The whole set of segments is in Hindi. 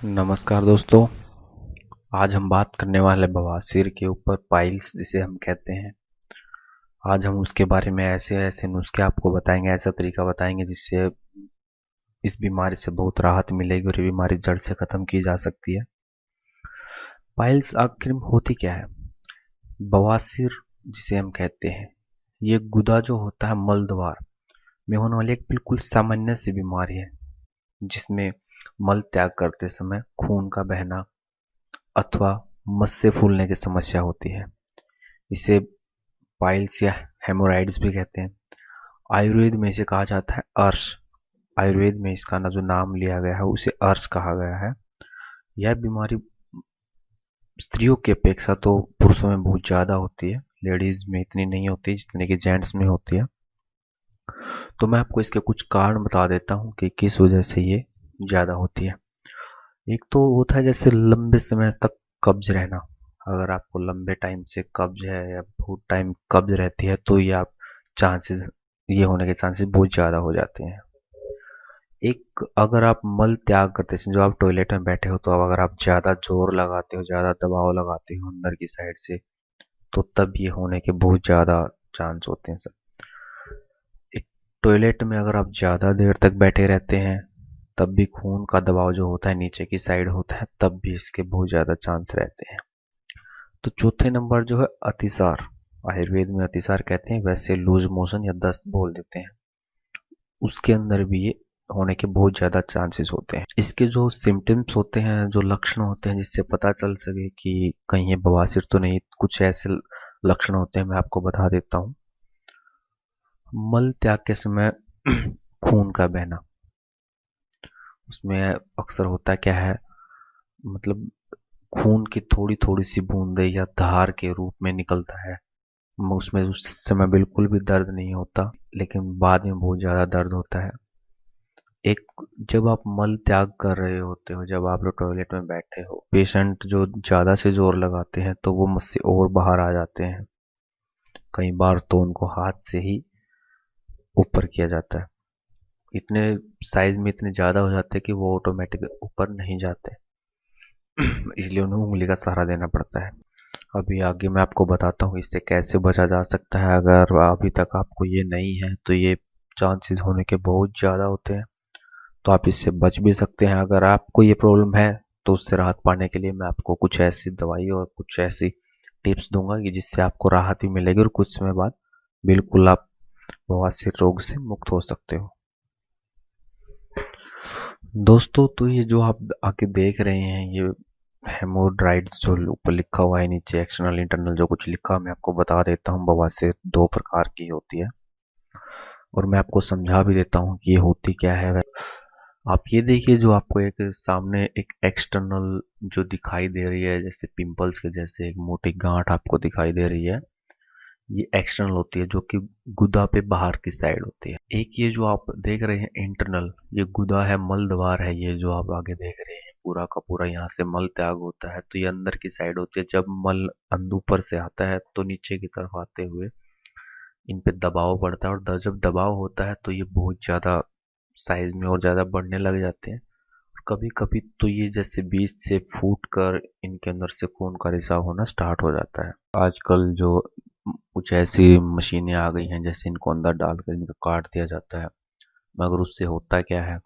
नमस्कार दोस्तों। आज हम बात करने वाले बवासीर के ऊपर, पाइल्स जिसे हम कहते हैं। आज हम उसके बारे में ऐसे ऐसे नुस्खे आपको बताएंगे, ऐसा तरीका बताएंगे जिससे इस बीमारी से बहुत राहत मिलेगी और ये बीमारी जड़ से खत्म की जा सकती है। पाइल्स आखिर में होती क्या है? बवासीर जिसे हम कहते हैं, ये गुदा जो होता है मल द्वार में होने वाली एक बिल्कुल सामान्य सी बीमारी है, जिसमें मल त्याग करते समय खून का बहना अथवा मस्से फूलने की समस्या होती है। इसे पाइल्स या हेमोराइड्स भी कहते हैं। आयुर्वेद में इसे कहा जाता है अर्श। आयुर्वेद में इसका ना जो नाम लिया गया है उसे अर्श कहा गया है। यह बीमारी स्त्रियों की अपेक्षा तो पुरुषों में बहुत ज़्यादा होती है, लेडीज में इतनी नहीं होती जितनी कि जेंट्स में होती है। तो मैं आपको इसके कुछ कारण बता देता हूँ कि किस वजह से ये ज़्यादा होती है। एक तो होता है जैसे लंबे समय तक कब्ज रहना। अगर आपको लंबे टाइम से कब्ज है या बहुत टाइम कब्ज रहती है तो ये होने के चांसेस बहुत ज़्यादा हो जाते हैं। एक, अगर आप मल त्याग करते हैं, जो आप टॉयलेट में बैठे हो तो अब अगर आप ज़्यादा जोर लगाते हो, ज़्यादा दबाव लगाते हो अंदर की साइड से, तो तब ये होने के बहुत ज़्यादा चांस होते हैं सर। एक, टॉयलेट में अगर आप ज़्यादा देर तक बैठे रहते हैं तब भी खून का दबाव जो होता है नीचे की साइड होता है, तब भी इसके बहुत ज़्यादा चांस रहते हैं। तो चौथे नंबर जो है अतिसार। आयुर्वेद में अतिसार कहते हैं, वैसे लूज मोशन या दस्त बोल देते हैं। उसके अंदर भी ये होने के बहुत ज़्यादा चांसेस होते हैं। इसके जो सिम्टम्स होते हैं, जो लक्षण होते हैं जिससे पता चल सके कि कहीं ये बवासीर तो नहीं, कुछ ऐसे लक्षण होते हैं, मैं आपको बता देता हूँ। मल त्याग के समय खून का बहना, उसमें अक्सर होता क्या है, मतलब खून की थोड़ी थोड़ी सी बूंदें या धार के रूप में निकलता है। उसमें उस समय बिल्कुल भी दर्द नहीं होता, लेकिन बाद में बहुत ज़्यादा दर्द होता है। एक, जब आप मल त्याग कर रहे होते हो, जब आप लोग टॉयलेट में बैठे हो, पेशेंट जो ज़्यादा से जोर लगाते हैं तो वो मुझसे और बाहर आ जाते हैं। कई बार तो उनको हाथ से ही ऊपर किया जाता है। इतने साइज में इतने ज़्यादा हो जाते हैं कि वो ऑटोमेटिक ऊपर नहीं जाते, इसलिए उन्हें उंगली का सहारा देना पड़ता है। अभी आगे मैं आपको बताता हूँ इससे कैसे बचा जा सकता है। अगर अभी तक आपको ये नहीं है तो ये चांसेस होने के बहुत ज़्यादा होते हैं, तो आप इससे बच भी सकते हैं। अगर आपको ये प्रॉब्लम है तो उससे राहत पाने के लिए मैं आपको कुछ ऐसी दवाई और कुछ ऐसी टिप्स दूंगा कि जिससे आपको राहत भी मिलेगी और कुछ समय बाद बिल्कुल आप बवासीर रोग से मुक्त हो सकते हो। दोस्तों, तो ये जो आप आके देख रहे हैं, ये हेमोड्राइड्स जो ऊपर लिखा हुआ है, नीचे एक्सटर्नल इंटरनल जो कुछ लिखा, मैं आपको बता देता हूँ। बवासीर दो प्रकार की होती है और मैं आपको समझा भी देता हूँ कि ये होती क्या है। आप ये देखिए, जो आपको एक सामने एक एक्सटर्नल जो दिखाई दे रही है, जैसे पिंपल्स के जैसे एक मोटी गांठ आपको दिखाई दे रही है, ये एक्सटर्नल होती है, जो कि गुदा पे बाहर की साइड होती है। एक ये जो आप देख रहे हैं इंटरनल, ये गुदा है, मल द्वार है, ये जो आप आगे देख रहे हैं पूरा का पूरा यहाँ से मल त्याग होता है, तो ये अंदर की साइड होती है। जब मल ऊपर से आता है तो नीचे की तरफ आते हुए इन पे दबाव पड़ता है, और जब दबाव होता है तो ये बहुत ज़्यादा साइज में और ज़्यादा बढ़ने लग जाते हैं। और कभी कभी तो ये जैसे बीच से फूट कर इनके अंदर से खून का रिसाव होना स्टार्ट हो जाता है। आजकल जो कुछ ऐसी मशीनें आ गई हैं, जैसे इनको अंदर डालकर इनको काट दिया जाता है, मगर उससे होता क्या है,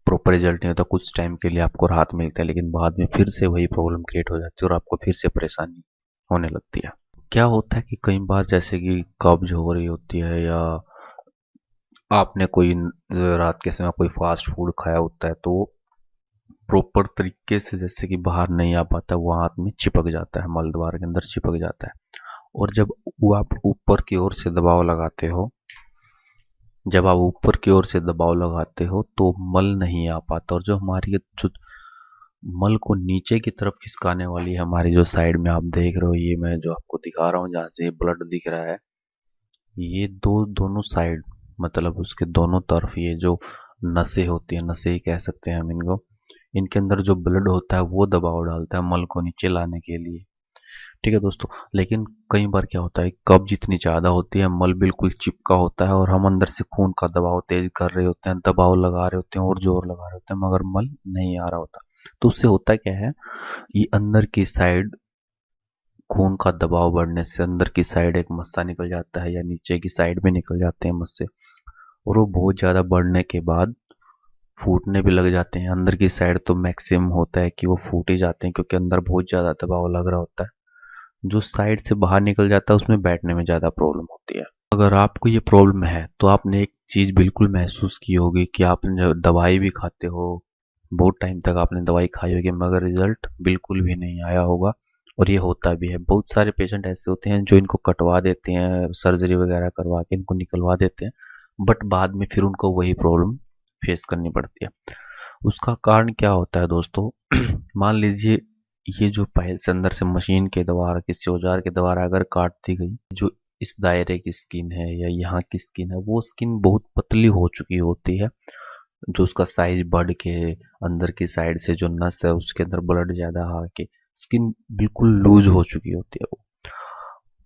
प्रॉपर रिजल्ट नहीं होता। कुछ टाइम के लिए आपको राहत मिलता है, लेकिन बाद में फिर से वही प्रॉब्लम क्रिएट हो जाती है और आपको फिर से परेशानी होने लगती है। क्या होता है कि कई बार जैसे कि कब्ज हो रही होती है, या आपने कोई रात के समय कोई फास्ट फूड खाया होता है, तो प्रॉपर तरीके से जैसे कि बाहर नहीं आ पाता, वो हाथ में चिपक जाता है, मल द्वार के अंदर चिपक जाता है। और जब वो आप ऊपर की ओर से दबाव लगाते हो, जब आप ऊपर की ओर से दबाव लगाते हो तो मल नहीं आ पाता, और जो हमारी जो मल को नीचे की तरफ खिसकाने वाली हमारी जो साइड में आप देख रहे हो, ये मैं जो आपको दिखा रहा हूँ जहाँ से ब्लड दिख रहा है, ये दोनों साइड, मतलब उसके दोनों तरफ ये जो नसें होती है, नसें ही कह सकते हैं हम इनको, इनके अंदर जो ब्लड होता है वो दबाव डालता है मल को नीचे लाने के लिए। ठीक है दोस्तों, लेकिन कई बार क्या होता है, कब्ज जितनी ज़्यादा होती है, मल बिल्कुल चिपका होता है, और हम अंदर से खून का दबाव तेज कर रहे होते हैं, दबाव लगा रहे होते हैं और जोर लगा रहे होते हैं, मगर मल नहीं आ रहा होता। तो उससे होता क्या है, ये अंदर की साइड खून का दबाव बढ़ने से अंदर की साइड एक मस्सा निकल जाता है या नीचे की साइड में निकल जाते हैं मस्से, और वो बहुत ज़्यादा बढ़ने के बाद फूटने भी लग जाते हैं। अंदर की साइड तो मैक्सिमम होता है कि वो फूट ही जाते हैं क्योंकि अंदर बहुत ज़्यादा दबाव लग रहा होता है। जो साइड से बाहर निकल जाता है उसमें बैठने में ज़्यादा प्रॉब्लम होती है। अगर आपको ये प्रॉब्लम है तो आपने एक चीज़ बिल्कुल महसूस की होगी कि आपने जब दवाई भी खाते हो, बहुत टाइम तक आपने दवाई खाई होगी मगर रिजल्ट बिल्कुल भी नहीं आया होगा। और ये होता भी है, बहुत सारे पेशेंट ऐसे होते हैं जो इनको कटवा देते हैं, सर्जरी वगैरह करवा के इनको निकलवा देते हैं, बट बाद में फिर उनको वही प्रॉब्लम फेस करनी पड़ती है। उसका कारण क्या होता है दोस्तों? मान लीजिए ये जो पाइल्स अंदर से मशीन के द्वारा किसी औजार के द्वारा अगर काट दी गई, जो इस दायरे की स्किन है या यहाँ की स्किन है, वो स्किन बहुत पतली हो चुकी होती है, जो उसका साइज बढ़ के अंदर की साइड से जो नस है उसके अंदर ब्लड ज्यादा आके स्किन बिल्कुल लूज हो चुकी होती है। वो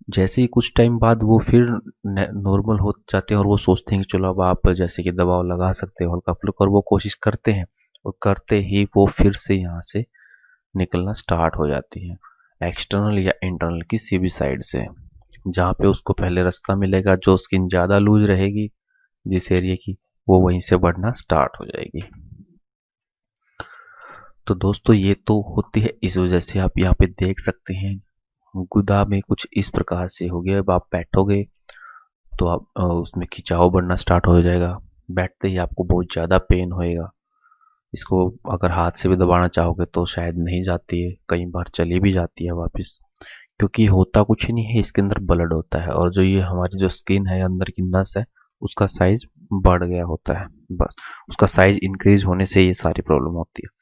जैसे ही कुछ टाइम बाद वो फिर नॉर्मल हो जाते हैं और वो सोचते हैं कि चलो अब आप जैसे कि दबाव लगा सकते हो हल्का फुल्का, और वो कोशिश करते हैं, और करते ही वो फिर से यहाँ से निकलना स्टार्ट हो जाती है, एक्सटर्नल या इंटरनल किसी भी साइड से। जहाँ पे उसको पहले रास्ता मिलेगा, जो स्किन ज़्यादा लूज रहेगी जिस एरिया की, वो वहीं से बढ़ना स्टार्ट हो जाएगी। तो दोस्तों ये तो होती है, इस वजह से आप यहाँ पे देख सकते हैं गुदा में कुछ इस प्रकार से हो गया। अब आप बैठोगे तो आप उसमें खिंचाव बढ़ना स्टार्ट हो जाएगा, बैठते ही आपको बहुत ज़्यादा पेन होएगा। इसको अगर हाथ से भी दबाना चाहोगे तो शायद नहीं जाती है, कई बार चली भी जाती है वापस, क्योंकि होता कुछ नहीं है, इसके अंदर ब्लड होता है और जो ये हमारी जो स्किन है अंदर की नस है उसका साइज बढ़ गया होता है, बस उसका साइज इंक्रीज होने से ये सारी प्रॉब्लम होती है।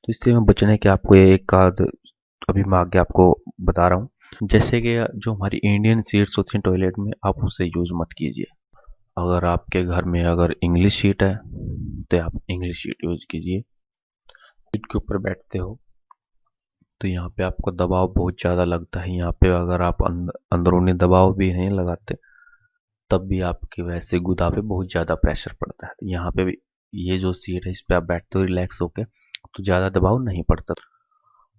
तो इससे मैं बचने के आपको ये एक आध अभी मैं आगे आपको बता रहा हूँ। जैसे कि जो हमारी इंडियन सीट्स होती हैं टॉयलेट में, आप उससे यूज मत कीजिए। अगर आपके घर में अगर इंग्लिश शीट है तो आप इंग्लिश शीट यूज कीजिए। सीट के ऊपर बैठते हो तो यहाँ पे आपको दबाव बहुत ज़्यादा लगता है, यहाँ पे अगर आप अंदरूनी दबाव भी नहीं लगाते तब भी आपके वैसे गुदा पे बहुत ज़्यादा प्रेशर पड़ता है। तो यहाँ पे भी ये जो सीट है इस पे आप बैठते हो रिलैक्स होके तो ज़्यादा दबाव नहीं पड़ता।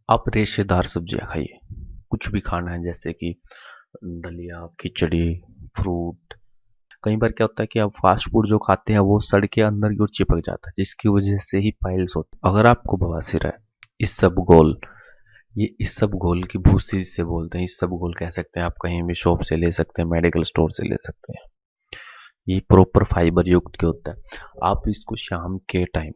आप रेशेदार सब्जियां खाइए, कुछ भी खाना है जैसे कि दलिया, खिचड़ी, फ्रूट। कई बार क्या होता है कि आप फास्ट फूड जो खाते हैं वो सड़ के अंदर की ओर चिपक जाता है जिसकी वजह से ही पाइल्स होती है। अगर आपको बवासीर है, इसबगोल, ये इसबगोल की भूसी से बोलते हैं, इसबगोल कह सकते हैं, आप कहीं भी शॉप से ले सकते हैं, मेडिकल स्टोर से ले सकते हैं। ये प्रॉपर फाइबर युक्त के होता है। आप इसको शाम के टाइम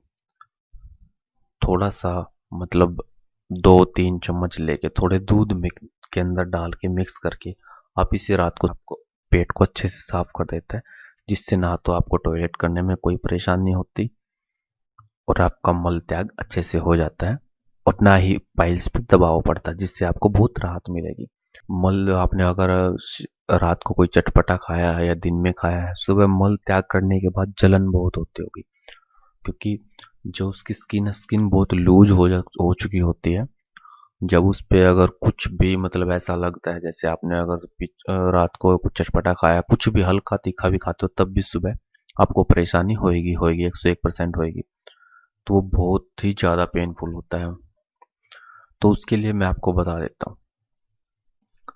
थोड़ा सा, मतलब 2-3 चम्मच लेके थोड़े दूध में के अंदर डाल के मिक्स करके आप इसे रात को, आपको पेट को अच्छे से साफ कर देता है, जिससे ना तो आपको टॉयलेट करने में कोई परेशानी होती और आपका मल त्याग अच्छे से हो जाता है, और ना ही पाइल्स पे दबाव पड़ता है, जिससे आपको बहुत राहत मिलेगी। मल आपने अगर रात को कोई चटपटा खाया है या दिन में खाया है, सुबह मल त्याग करने के बाद जलन बहुत होती होगी, क्योंकि जो उसकी स्किन बहुत लूज हो चुकी होती है। जब उस पे अगर कुछ भी मतलब ऐसा लगता है, जैसे आपने अगर रात को कुछ चटपटा खाया, कुछ भी हल्का तीखा भी खाते हो, तब भी सुबह आपको परेशानी होएगी होएगी, 101% होएगी। तो वो बहुत ही ज़्यादा पेनफुल होता है। तो उसके लिए मैं आपको बता देता हूँ,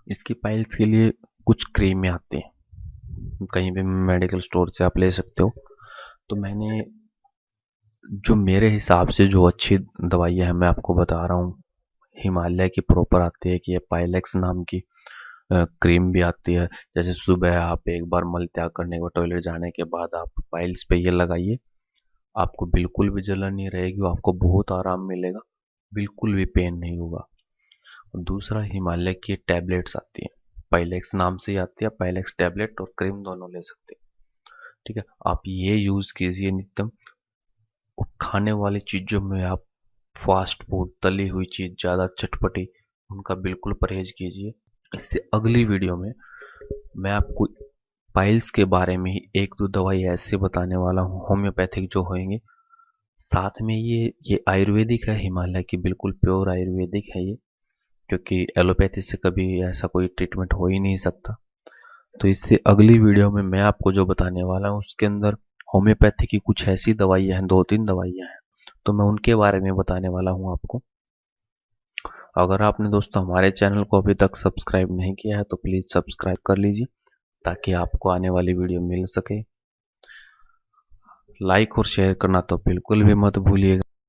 इसकी पाइल्स के लिए कुछ क्रीमें आती हैं, कहीं भी मेडिकल स्टोर से आप ले सकते हो। तो मैंने जो मेरे हिसाब से जो अच्छी दवाइयाँ हैं मैं आपको बता रहा हूँ। हिमालय की प्रॉपर आती है कि ये पाइलेक्स नाम की क्रीम भी आती है। जैसे सुबह आप एक बार मल त्याग करने के बाद, टॉयलेट जाने के बाद आप पाइल्स पे ये लगाइए, आपको बिल्कुल भी जलन नहीं रहेगी, आपको बहुत आराम मिलेगा, बिल्कुल भी पेन नहीं होगा। और दूसरा, हिमालय की टैबलेट्स आती हैं, पाइलेक्स नाम से ही आती है, पाइलेक्स टैबलेट और क्रीम दोनों ले सकते हैं। ठीक है, आप ये यूज़ कीजिए नित्यम। और खाने वाली चीज़ों में आप फास्ट फूड, तली हुई चीज़, ज़्यादा चटपटी, उनका बिल्कुल परहेज कीजिए। इससे अगली वीडियो में मैं आपको पाइल्स के बारे में ही 1-2 दवाई ऐसे बताने वाला हूँ, होम्योपैथिक जो होंगे। साथ में ये आयुर्वेदिक है, हिमालय की बिल्कुल प्योर आयुर्वेदिक है ये, क्योंकि एलोपैथी से कभी ऐसा कोई ट्रीटमेंट हो ही नहीं सकता। तो इससे अगली वीडियो में मैं आपको जो बताने वाला हूँ उसके अंदर होम्योपैथी की कुछ ऐसी दवाइयाँ हैं, 2-3 दवाइयाँ हैं तो मैं उनके बारे में बताने वाला हूँ आपको। अगर आपने दोस्तों हमारे चैनल को अभी तक सब्सक्राइब नहीं किया है तो प्लीज़ सब्सक्राइब कर लीजिए ताकि आपको आने वाली वीडियो मिल सके। लाइक और शेयर करना तो बिल्कुल भी मत भूलिएगा।